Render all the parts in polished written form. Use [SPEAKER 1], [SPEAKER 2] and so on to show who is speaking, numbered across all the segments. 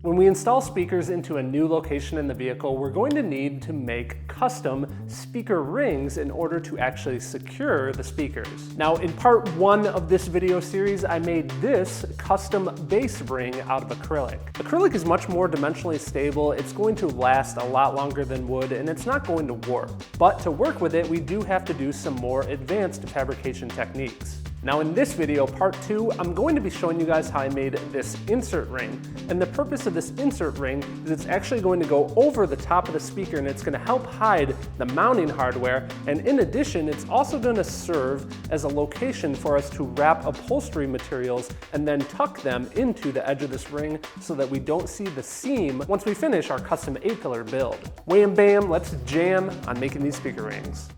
[SPEAKER 1] When we install speakers into a new location in the vehicle, we're going to need to make custom speaker rings in order to actually secure the speakers. Now, in part 1 of this video series, I made this custom base ring out of acrylic. Acrylic is much more dimensionally stable, it's going to last a lot longer than wood, and it's not going to warp. But to work with it, we do have to do some more advanced fabrication techniques. Now in this video, part 2, I'm going to be showing you guys how I made this insert ring. And the purpose of this insert ring is it's actually going to go over the top of the speaker and it's going to help hide the mounting hardware. And in addition, it's also going to serve as a location for us to wrap upholstery materials and then tuck them into the edge of this ring so that we don't see the seam once we finish our custom 8-pillar build. Wham bam, let's jam on making these speaker rings.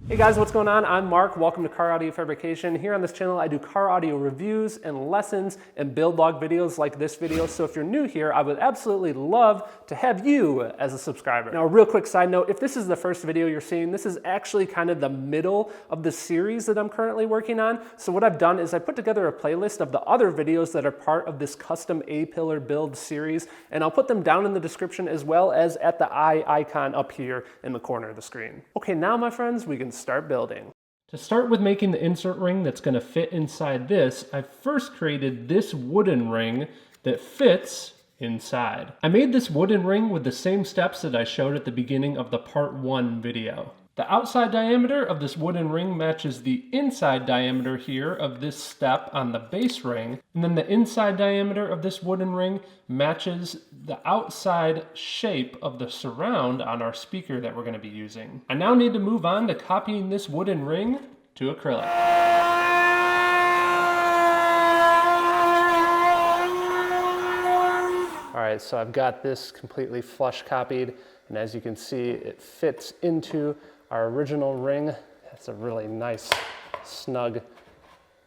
[SPEAKER 1] Hey guys, what's going on? I'm Mark. Welcome to CarAudioFabrication. Here on this channel, I do car audio reviews and lessons and build log videos like this video. So if you're new here, I would absolutely love to have you as a subscriber. Now, a real quick side note, if this is the first video you're seeing, this is actually kind of the middle of the series that I'm currently working on. So what I've done is I put together a playlist of the other videos that are part of this custom A-pillar build series, and I'll put them down in the description as well as at the eye icon up here in the corner of the screen. Okay, now my friends, we can start building. To start with making the insert ring that's going to fit inside this, I first created this wooden ring that fits inside. I made this wooden ring with the same steps that I showed at the beginning of the part 1 video. The outside diameter of this wooden ring matches the inside diameter here of this step on the base ring, and then the inside diameter of this wooden ring matches the outside shape of the surround on our speaker that we're going to be using. I now need to move on to copying this wooden ring to acrylic. Alright, so I've got this completely flush copied, and as you can see, it fits into our original ring. That's a really nice, snug,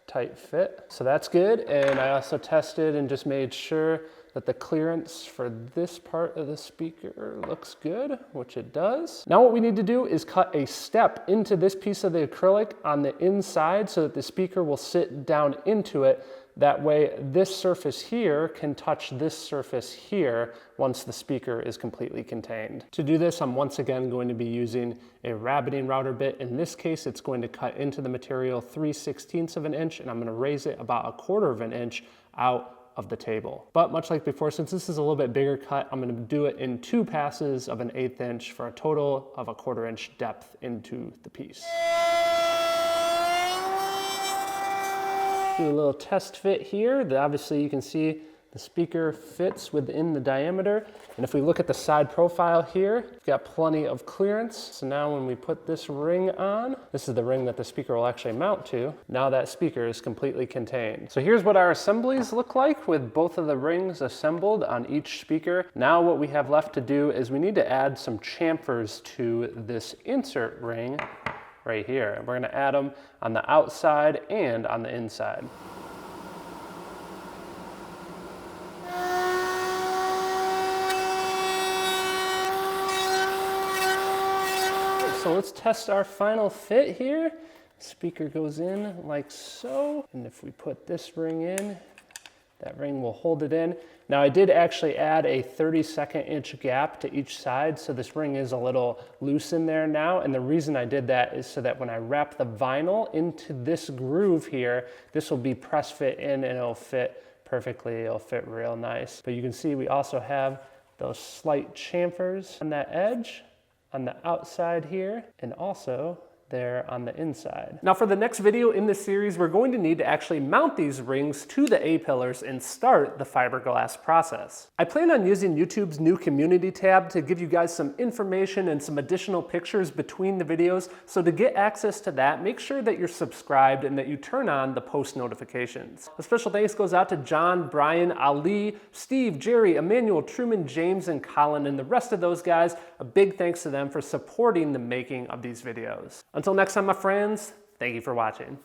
[SPEAKER 1] tight fit. So that's good, and I also tested and just made sure that the clearance for this part of the speaker looks good, which it does. Now what we need to do is cut a step into this piece of the acrylic on the inside so that the speaker will sit down into it. That way this surface here can touch this surface here once the speaker is completely contained. To do this, I'm once again going to be using a rabbiting router bit. In this case, it's going to cut into the material 3/16 of an inch, and I'm going to raise it about 1/4 of an inch out of the table. But much like before, since this is a little bit bigger cut, I'm going to do it in 2 passes of 1/8 inch for a total of 1/4 inch depth into the piece. Do a little test fit here. Obviously you can see the speaker fits within the diameter. And if we look at the side profile here, we've got plenty of clearance. So now when we put this ring on, this is the ring that the speaker will actually mount to. Now that speaker is completely contained. So here's what our assemblies look like with both of the rings assembled on each speaker. Now what we have left to do is we need to add some chamfers to this insert ring right here. We're going to add them on the outside and on the inside. So let's test our final fit here. Speaker goes in like so, and if we put this ring in, that ring will hold it in. Now I did actually add a 32nd inch gap to each side, so this ring is a little loose in there now, and the reason I did that is so that when I wrap the vinyl into this groove here, this will be press fit in and it'll fit perfectly, it'll fit real nice. But you can see we also have those slight chamfers on that edge, on the outside here, and also there on the inside. Now for the next video in this series, we're going to need to actually mount these rings to the A-pillars and start the fiberglass process. I plan on using YouTube's new community tab to give you guys some information and some additional pictures between the videos. So to get access to that, make sure that you're subscribed and that you turn on the post notifications. A special thanks goes out to John, Brian, Ali, Steve, Jerry, Emmanuel, Truman, James, and Colin, and the rest of those guys. A big thanks to them for supporting the making of these videos. Until next time, my friends, thank you for watching.